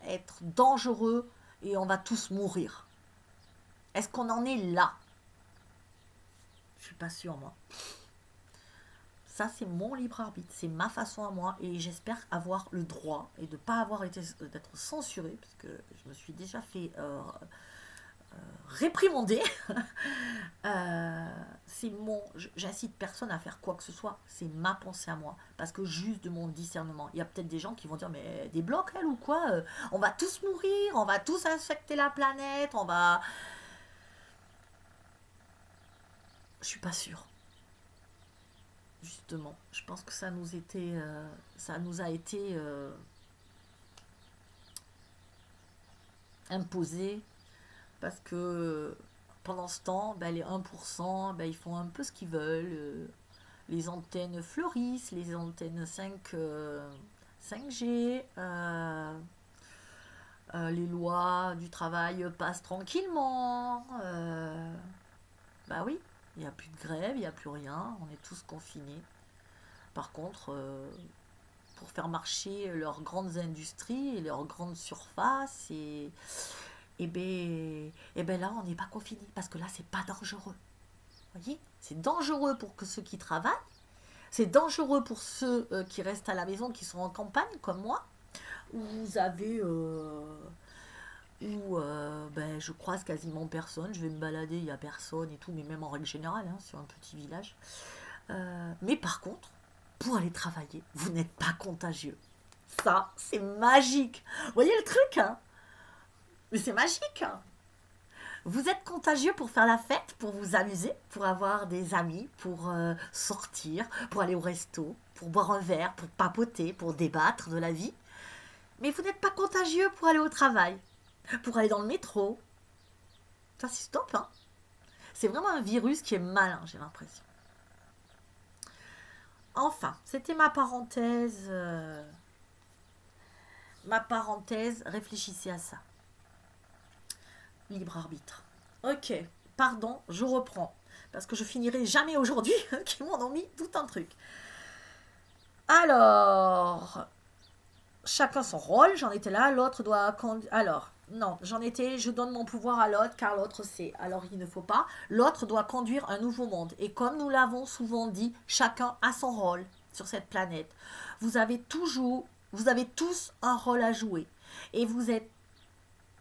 être dangereux et on va tous mourir? Est-ce qu'on en est là? Je suis pas sûre, moi. Ça, c'est mon libre arbitre, c'est ma façon à moi, et j'espère avoir le droit et de ne pas avoir été d'être censurée, parce que je me suis déjà fait réprimander. C'est mon, j'incite personne à faire quoi que ce soit, c'est ma pensée à moi, parce que juste de mon discernement. Il y a peut-être des gens qui vont dire mais des blocs elle ou quoi, on va tous mourir, on va tous infecter la planète, on va, je suis pas sûre. Justement, je pense que ça nous a été imposé parce que pendant ce temps, ben, les 1%, ben, ils font un peu ce qu'ils veulent. Les antennes fleurissent, les antennes 5G, les lois du travail passent tranquillement. Bah oui, il n'y a plus de grève, il n'y a plus rien, on est tous confinés. Par contre, pour faire marcher leurs grandes industries et leurs grandes surfaces, et ben là, on n'est pas confiné parce que là, c'est pas dangereux. Vous voyez, c'est dangereux pour que ceux qui travaillent, c'est dangereux pour ceux qui restent à la maison, qui sont en campagne, comme moi, où vous avez où ben, je croise quasiment personne, je vais me balader, il n'y a personne et tout, mais même en règle générale, hein, sur un petit village. Mais par contre, pour aller travailler, vous n'êtes pas contagieux. Ça, c'est magique. Vous voyez le truc, hein? Mais c'est magique, hein. Vous êtes contagieux pour faire la fête, pour vous amuser, pour avoir des amis, pour sortir, pour aller au resto, pour boire un verre, pour papoter, pour débattre de la vie. Mais vous n'êtes pas contagieux pour aller au travail, pour aller dans le métro. Ça, c'est stop, hein. C'est vraiment un virus qui est malin, j'ai l'impression. Enfin, c'était ma parenthèse. Ma parenthèse, réfléchissez à ça. Libre arbitre. Ok, pardon, je reprends. Parce que je finirai jamais aujourd'hui, qui m'en ont mis tout un truc. Alors, chacun son rôle, j'en étais là, l'autre doit... Alors, non, j'en étais, je donne mon pouvoir à l'autre, car l'autre sait. Alors, il ne faut pas. L'autre doit conduire un nouveau monde. Et comme nous l'avons souvent dit, chacun a son rôle sur cette planète. Vous avez tous un rôle à jouer. Et vous êtes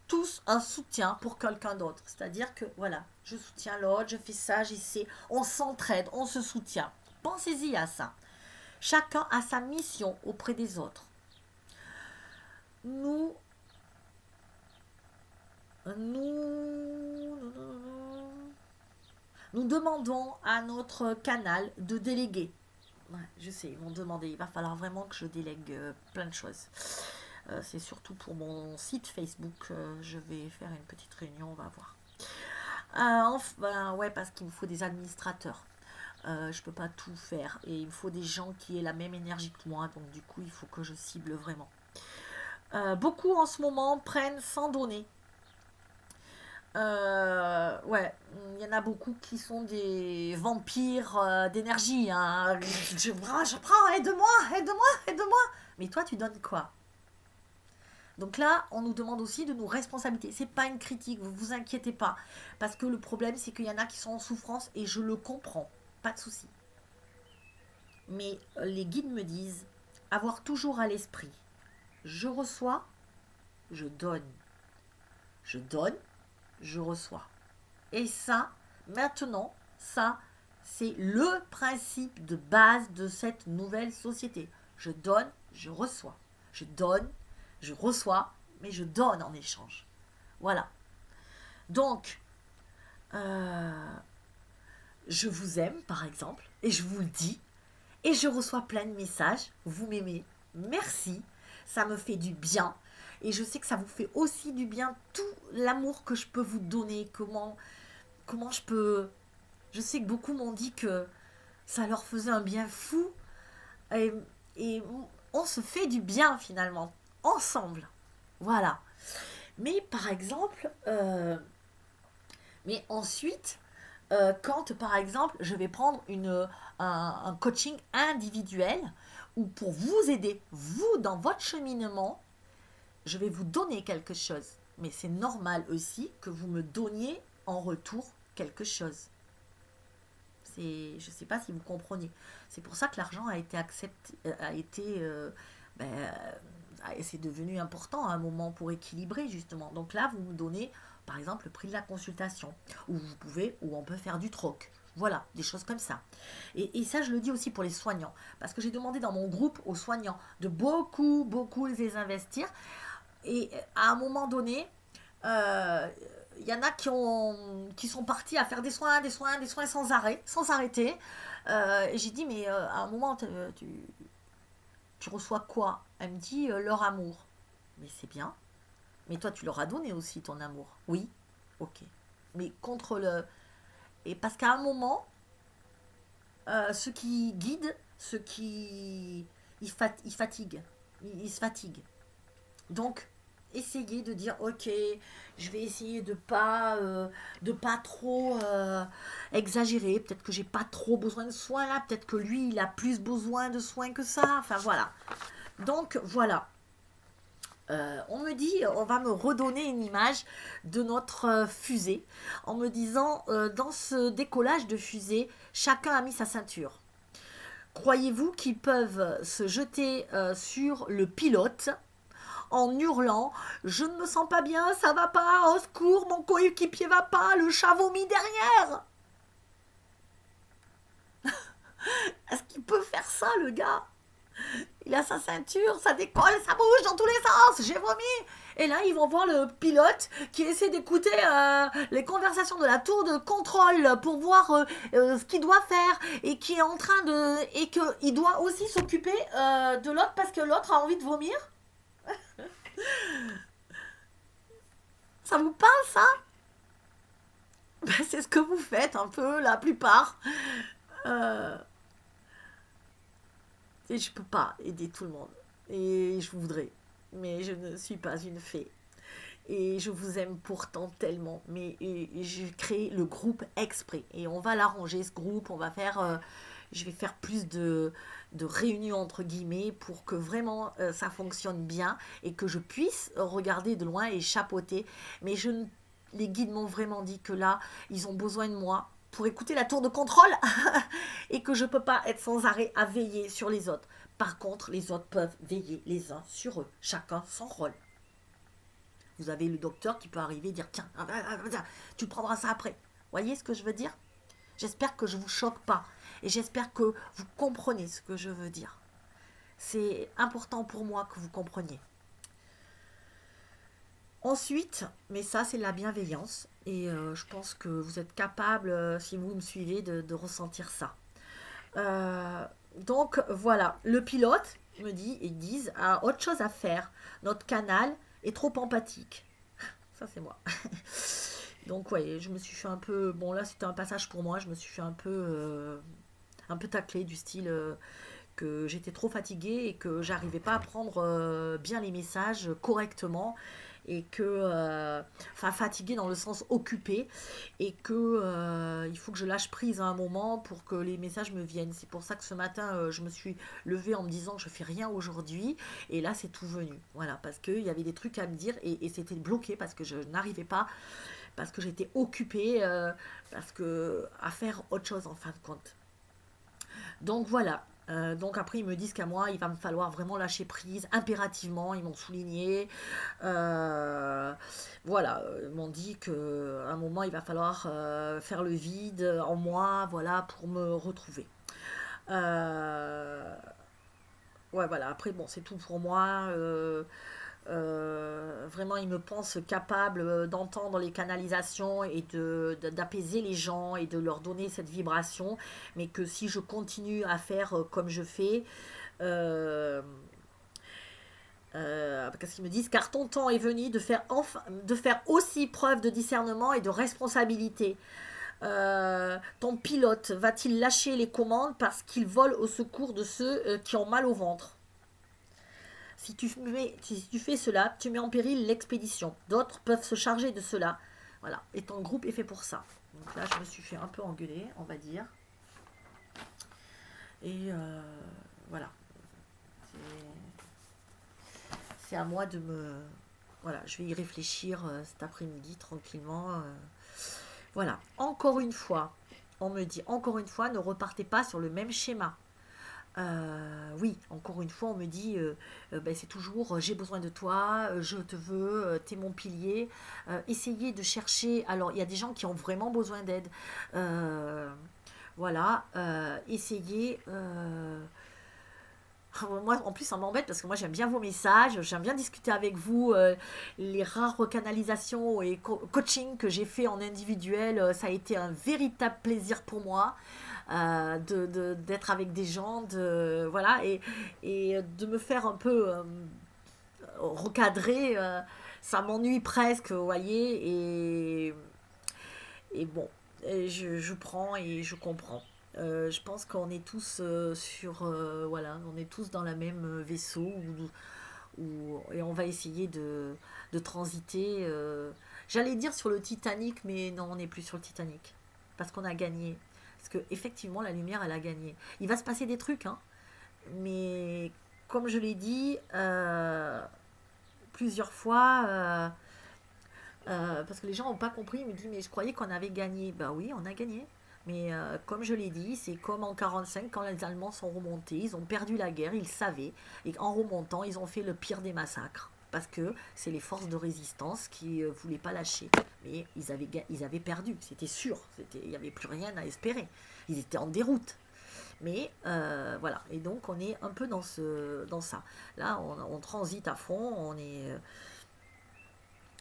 tous un soutien pour quelqu'un d'autre. C'est-à-dire que, voilà, je soutiens l'autre, je fais ça, j'essaie. On s'entraide, on se soutient. Pensez-y à ça. Chacun a sa mission auprès des autres. Nous, nous demandons à notre canal de déléguer. Ouais, je sais, ils vont demander. Il va falloir vraiment que je délègue plein de choses. C'est surtout pour mon site Facebook. Je vais faire une petite réunion, on va voir. Enfin, ouais, parce qu'il me faut des administrateurs. Je peux pas tout faire. Et il me faut des gens qui aient la même énergie que moi. Donc du coup, il faut que je cible vraiment. Beaucoup en ce moment prennent sans donner. Ouais, il y en a beaucoup qui sont des vampires d'énergie. Hein. Je prends, aide-moi, aide-moi, aide-moi. Mais toi, tu donnes quoi? Donc là, on nous demande aussi de nous responsabiliser. C'est pas une critique, vous vous inquiétez pas. Parce que le problème, c'est qu'il y en a qui sont en souffrance et je le comprends. Pas de souci. Mais les guides me disent avoir toujours à l'esprit. Je reçois, je donne. Je donne, je reçois. Et ça, maintenant, ça, c'est le principe de base de cette nouvelle société. Je donne, je reçois. Je donne, je reçois, mais je donne en échange. Voilà. Donc, je vous aime, par exemple, et je vous le dis, et je reçois plein de messages. Vous m'aimez, merci, ça me fait du bien. Et je sais que ça vous fait aussi du bien, tout l'amour que je peux vous donner, comment je peux... Je sais que beaucoup m'ont dit que ça leur faisait un bien fou, et, et on se fait du bien finalement, ensemble. Voilà. Mais par exemple, mais ensuite, quand par exemple, je vais prendre un coaching individuel, ou pour vous aider, vous, dans votre cheminement, je vais vous donner quelque chose. Mais c'est normal aussi que vous me donniez en retour quelque chose. Je ne sais pas si vous comprenez. C'est pour ça que l'argent a été accepté, ben, c'est devenu important à un moment pour équilibrer justement. Donc là, vous me donnez par exemple le prix de la consultation, où on peut faire du troc. Voilà, des choses comme ça. Et ça, je le dis aussi pour les soignants, parce que j'ai demandé dans mon groupe aux soignants de beaucoup les investir. Et à un moment donné, euh, il y en a qui sont partis à faire des soins sans arrêt, sans arrêter. Et j'ai dit, mais à un moment, tu reçois quoi? Elle me dit, leur amour. Mais c'est bien. Mais toi, tu leur as donné aussi ton amour. Oui, ok. Mais contre le... Et parce qu'à un moment, ceux qui guident, ceux qui... Ils fatiguent. Ils se fatiguent. Donc, essayez de dire, ok, je vais essayer de pas trop exagérer. Peut-être que j'ai pas trop besoin de soins là. Peut-être que lui, il a plus besoin de soins que ça. Enfin, voilà. Donc, voilà. On me dit, on va me redonner une image de notre fusée en me disant, dans ce décollage de fusée, chacun a mis sa ceinture. Croyez-vous qu'ils peuvent se jeter sur le pilote en hurlant, je ne me sens pas bien, ça va pas, au secours, mon coéquipier va pas, le chat vomit derrière? Est-ce qu'il peut faire ça, le gars? Il a sa ceinture, ça décolle, ça bouge dans tous les sens, j'ai vomi. Et là, ils vont voir le pilote qui essaie d'écouter les conversations de la tour de contrôle pour voir ce qu'il doit faire et qui est en train de... et qu'il doit aussi s'occuper de l'autre parce que l'autre a envie de vomir. Ça vous parle, ça? Ben, c'est ce que vous faites un peu, la plupart. Euh, et je peux pas aider tout le monde. Et je voudrais. Mais je ne suis pas une fée. Et je vous aime pourtant tellement. Mais j'ai créé le groupe exprès. Et on va l'arranger, ce groupe. On va faire... je vais faire plus de réunions entre guillemets pour que vraiment ça fonctionne bien et que je puisse regarder de loin et chapeauter. Mais les guides m'ont vraiment dit que là, ils ont besoin de moi pour écouter la tour de contrôle et que je ne peux pas être sans arrêt à veiller sur les autres. Par contre, les autres peuvent veiller les uns sur eux, chacun son rôle. Vous avez le docteur qui peut arriver et dire tiens, tu prendras ça après. Voyez ce que je veux dire? J'espère que je ne vous choque pas et j'espère que vous comprenez ce que je veux dire. C'est important pour moi que vous compreniez. Ensuite, mais ça c'est la bienveillance et je pense que vous êtes capable, si vous me suivez, de ressentir ça. Donc voilà, le pilote me dit, ils disent, a autre chose à faire. Notre canal est trop empathique. Ça c'est moi. Donc ouais, je me suis fait un peu, bon là c'était un passage pour moi, je me suis fait un peu taclé du style que j'étais trop fatiguée et que j'arrivais pas à prendre bien les messages correctement et que, enfin fatiguée dans le sens occupée et que il faut que je lâche prise à un moment pour que les messages me viennent. C'est pour ça que ce matin je me suis levée en me disant je fais rien aujourd'hui et là c'est tout venu. Voilà, parce qu'il y avait des trucs à me dire et c'était bloqué parce que je n'arrivais pas, parce que j'étais occupée, parce que à faire autre chose en fin de compte. Donc voilà. Donc après ils me disent qu'à moi il va me falloir vraiment lâcher prise impérativement, ils m'ont souligné. Voilà, ils m'ont dit qu'à un moment il va falloir faire le vide en moi, voilà, pour me retrouver. Euh, ouais voilà, après bon c'est tout pour moi. Vraiment, il me pense capable d'entendre les canalisations et d'apaiser les gens et de leur donner cette vibration, mais que si je continue à faire comme je fais, euh, parce qu'ils me disent car ton temps est venu de faire aussi preuve de discernement et de responsabilité. Ton pilote va-t-il lâcher les commandes parce qu'il vole au secours de ceux qui ont mal au ventre? Si tu fais cela, tu mets en péril l'expédition. D'autres peuvent se charger de cela. Voilà. Et ton groupe est fait pour ça. Donc là, je me suis fait un peu engueuler, on va dire. Et voilà. C'est à moi de me... Voilà, je vais y réfléchir cet après-midi tranquillement. Voilà. Encore une fois, On me dit, encore une fois, ne repartez pas sur le même schéma. Oui, encore une fois, on me dit, ben, c'est toujours, j'ai besoin de toi, je te veux, t'es mon pilier. Essayez de chercher. Alors, il y a des gens qui ont vraiment besoin d'aide. Voilà, essayez. Moi, en plus, ça m'embête parce que moi, j'aime bien vos messages, j'aime bien discuter avec vous. Les rares canalisations et coaching que j'ai fait en individuel, ça a été un véritable plaisir pour moi d'être avec des gens, voilà, et de me faire un peu recadrer. Ça m'ennuie presque, vous voyez, et bon, je prends et je comprends. Je pense qu'on est tous voilà, on est tous dans la même vaisseau et on va essayer de transiter. J'allais dire sur le Titanic, mais non, on n'est plus sur le Titanic parce qu'on a gagné. Parce que effectivement, la lumière, elle a gagné. Il va se passer des trucs, hein, mais comme je l'ai dit plusieurs fois. Parce que les gens n'ont pas compris, ils me disent mais je croyais qu'on avait gagné. Ben oui, on a gagné. Mais comme je l'ai dit, c'est comme en 1945 quand les Allemands sont remontés, ils ont perdu la guerre, ils savaient. Et en remontant, ils ont fait le pire des massacres. Parce que c'est les forces de résistance qui ne voulaient pas lâcher. Mais ils avaient perdu, c'était sûr. Il n'y avait plus rien à espérer. Ils étaient en déroute. Mais voilà, et donc on est un peu dans ça. Là, on transite à fond, on est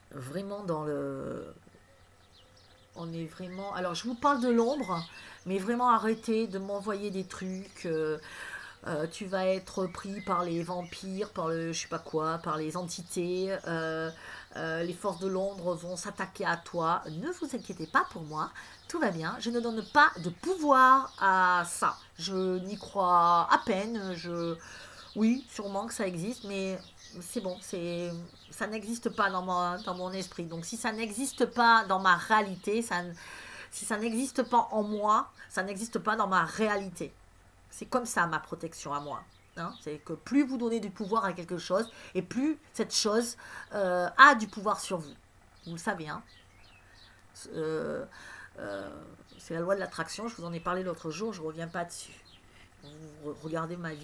vraiment dans le... On est vraiment... Alors, je vous parle de l'ombre, mais vraiment arrêtez de m'envoyer des trucs. Tu vas être pris par les vampires, par le je sais pas quoi, par les entités. Les forces de l'ombre vont s'attaquer à toi. Ne vous inquiétez pas pour moi, tout va bien. Je ne donne pas de pouvoir à ça. Je n'y crois à peine. Oui, sûrement que ça existe, mais c'est bon, ça n'existe pas dans mon esprit. Donc si ça n'existe pas dans ma réalité, si ça n'existe pas en moi, ça n'existe pas dans ma réalité. C'est comme ça ma protection à moi. Hein. C'est que plus vous donnez du pouvoir à quelque chose, et plus cette chose a du pouvoir sur vous. Vous le savez, hein. Euh, euh, c'est la loi de l'attraction, je vous en ai parlé l'autre jour, je ne reviens pas dessus. Vous regardez ma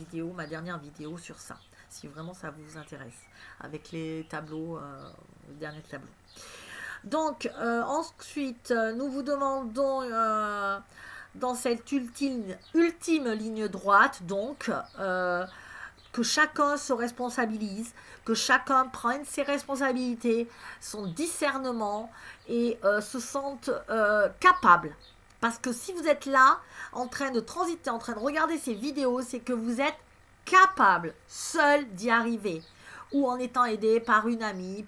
dernière vidéo sur ça, si vraiment ça vous intéresse, avec les tableaux, le dernier tableau. Donc, ensuite, nous vous demandons dans cette ultime ligne droite, donc, que chacun se responsabilise, que chacun prenne ses responsabilités, son discernement et se sente capable. Parce que si vous êtes là, en train de transiter, en train de regarder ces vidéos, c'est que vous êtes capable, seul d'y arriver. Ou en étant aidé par une amie,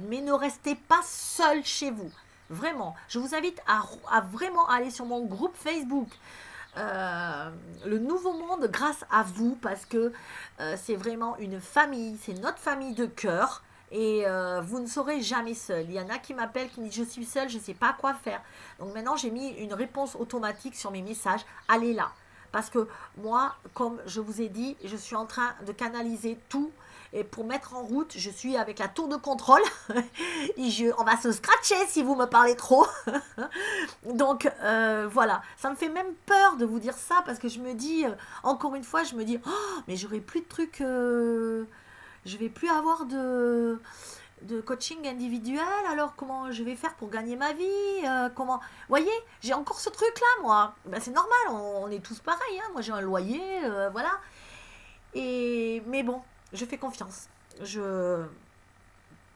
mais ne restez pas seul chez vous. Vraiment, je vous invite à vraiment aller sur mon groupe Facebook. Le Nouveau Monde grâce à vous parce que c'est vraiment une famille, c'est notre famille de cœur et vous ne serez jamais seul. Il y en a qui m'appellent, qui me disent je suis seule, je ne sais pas quoi faire. Donc maintenant j'ai mis une réponse automatique sur mes messages, allez là. Parce que moi, comme je vous ai dit, je suis en train de canaliser tout. Et pour mettre en route, je suis avec la tour de contrôle. On va se scratcher si vous me parlez trop. Donc voilà, ça me fait même peur de vous dire ça parce que je me dis, encore une fois, je me dis, oh, mais j'aurai plus de trucs, je vais plus avoir de coaching individuel, alors comment je vais faire pour gagner ma vie, comment... Vous voyez, j'ai encore ce truc-là, moi. Ben, c'est normal, on est tous pareils, hein. Moi j'ai un loyer, voilà. Mais bon, je fais confiance.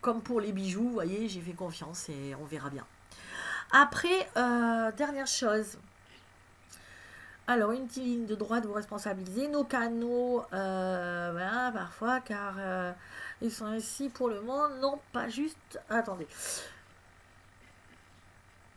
Comme pour les bijoux, vous voyez, j'ai fait confiance et on verra bien. Après, dernière chose. Alors, une petite ligne de droite, vous responsabilisez nos canaux, voilà, parfois, car ils sont ici pour le monde. Non, pas juste... Attendez.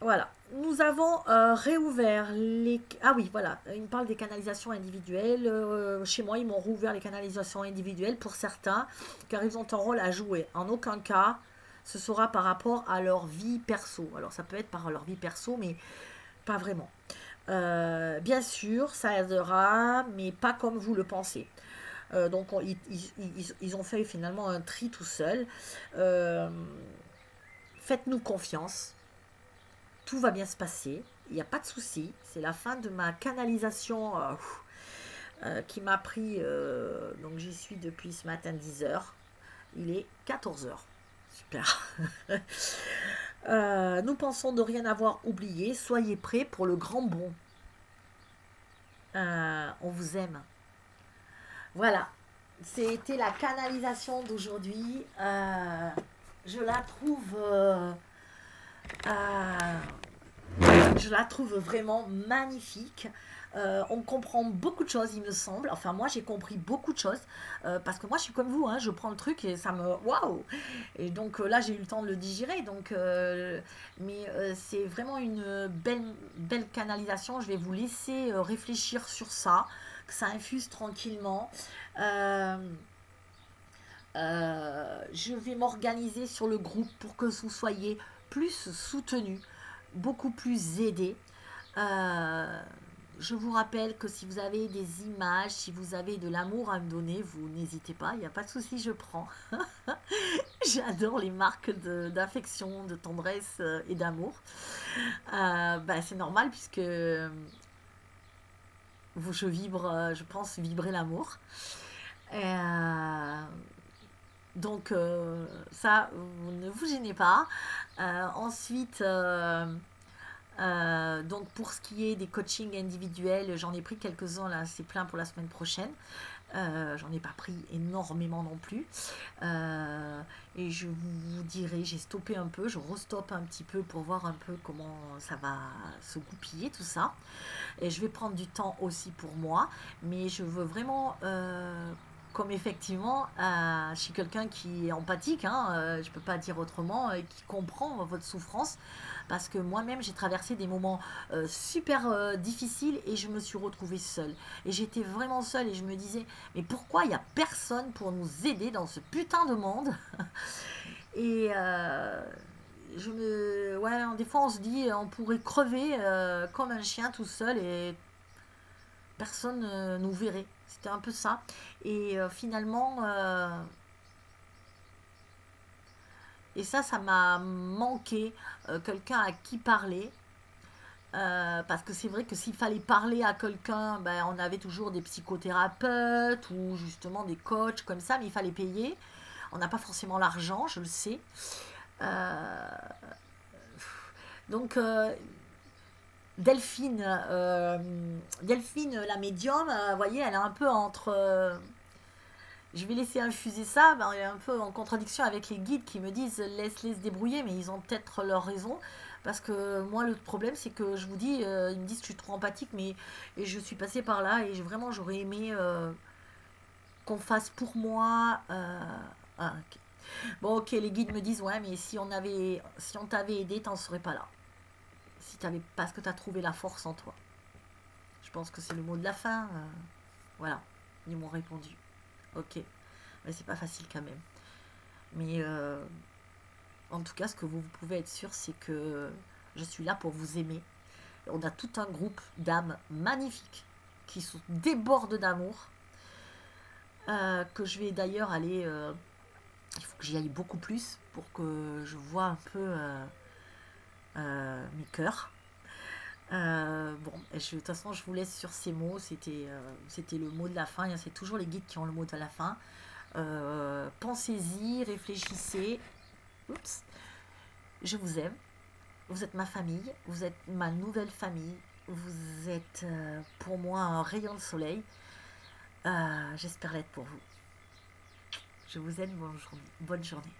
Voilà. Nous avons réouvert les... Ah oui, voilà. Il me parle des canalisations individuelles. Chez moi, ils m'ont rouvert les canalisations individuelles pour certains, car ils ont un rôle à jouer. En aucun cas, ce sera par rapport à leur vie perso. Alors, ça peut être par leur vie perso, mais pas vraiment. Bien sûr, ça aidera, mais pas comme vous le pensez. Donc, ils ont fait finalement un tri tout seul. Faites-nous confiance. Tout va bien se passer. il n'y a pas de souci. C'est la fin de ma canalisation qui m'a pris, donc j'y suis depuis ce matin 10 heures. Il est 14 heures. Super. Nous pensons de rien avoir oublié. Soyez prêts pour le grand bond. On vous aime. Voilà. C'était la canalisation d'aujourd'hui. Je la trouve... je la trouve vraiment magnifique. On comprend beaucoup de choses, il me semble. Enfin, moi, j'ai compris beaucoup de choses. Parce que moi, je suis comme vous, hein, je prends le truc et ça me... Waouh! Et donc là, j'ai eu le temps de le digérer. Donc, mais c'est vraiment une belle canalisation. Je vais vous laisser réfléchir sur ça, que ça infuse tranquillement. Je vais m'organiser sur le groupe pour que vous soyez plus soutenus, beaucoup plus aidés. Euh, je vous rappelle que si vous avez des images, si vous avez de l'amour à me donner, vous n'hésitez pas, il n'y a pas de souci, je prends. J'adore les marques d'affection, de tendresse et d'amour. C'est normal puisque je vibre, je pense vibrer l'amour. Euh, donc ça, vous ne vous gênez pas. Ensuite, donc pour ce qui est des coachings individuels, j'en ai pris quelques-uns là, c'est plein pour la semaine prochaine. J'en ai pas pris énormément non plus. Et je vous dirai, j'ai stoppé un peu, je restoppe un petit peu pour voir un peu comment ça va se goupiller tout ça. Et je vais prendre du temps aussi pour moi, mais je veux vraiment comme effectivement, je suis quelqu'un qui est empathique, hein, je ne peux pas dire autrement, qui comprend votre souffrance, parce que moi-même j'ai traversé des moments super difficiles et je me suis retrouvée seule. Et j'étais vraiment seule et je me disais, mais pourquoi il n'y a personne pour nous aider dans ce putain de monde? Et ouais, des fois on se dit, on pourrait crever comme un chien tout seul et personne ne nous verrait. C'était un peu ça. Et finalement, et ça m'a manqué, quelqu'un à qui parler. Parce que c'est vrai que s'il fallait parler à quelqu'un, ben, on avait toujours des psychothérapeutes ou justement des coachs comme ça, mais il fallait payer. On n'a pas forcément l'argent, je le sais. Euh, donc, Delphine, Delphine, la médium, vous voyez, elle est un peu entre... je vais laisser infuser ça, ben, elle est un peu en contradiction avec les guides qui me disent laisse-les se débrouiller, mais ils ont peut-être leur raison. Parce que moi, le problème, c'est que je vous dis, ils me disent que je suis trop empathique, mais et je suis passée par là et vraiment, j'aurais aimé qu'on fasse pour moi. Ok. Bon, ok, les guides me disent ouais, mais si on t'avait aidé, t'en serais pas là. Si t'avais, parce que t'as trouvé la force en toi. Je pense que c'est le mot de la fin. Voilà, ils m'ont répondu. Ok, mais c'est pas facile quand même. Mais en tout cas, ce que vous pouvez être sûr, c'est que je suis là pour vous aimer. On a tout un groupe d'âmes magnifiques qui débordent d'amour. Que je vais d'ailleurs aller. Il faut que j'y aille beaucoup plus pour que je vois un peu mes cœurs. Bon, de toute façon, je vous laisse sur ces mots. C'était le mot de la fin. C'est toujours les guides qui ont le mot de la fin. Pensez-y, réfléchissez. Oups. Je vous aime. Vous êtes ma famille. Vous êtes ma nouvelle famille. Vous êtes pour moi un rayon de soleil. J'espère l'être pour vous. Je vous aime. Bonne journée.